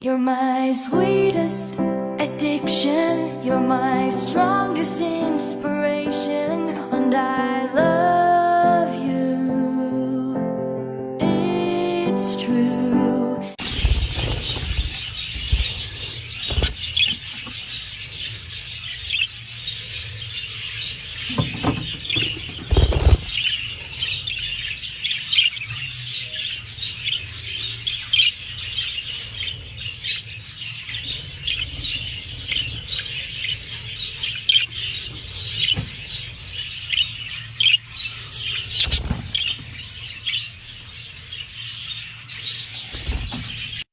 You're my sweetest addiction, you're my strongest inspiration, and I love you, it's true.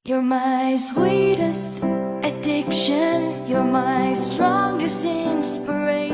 You're my sweetest addiction, you're my strongest inspiration.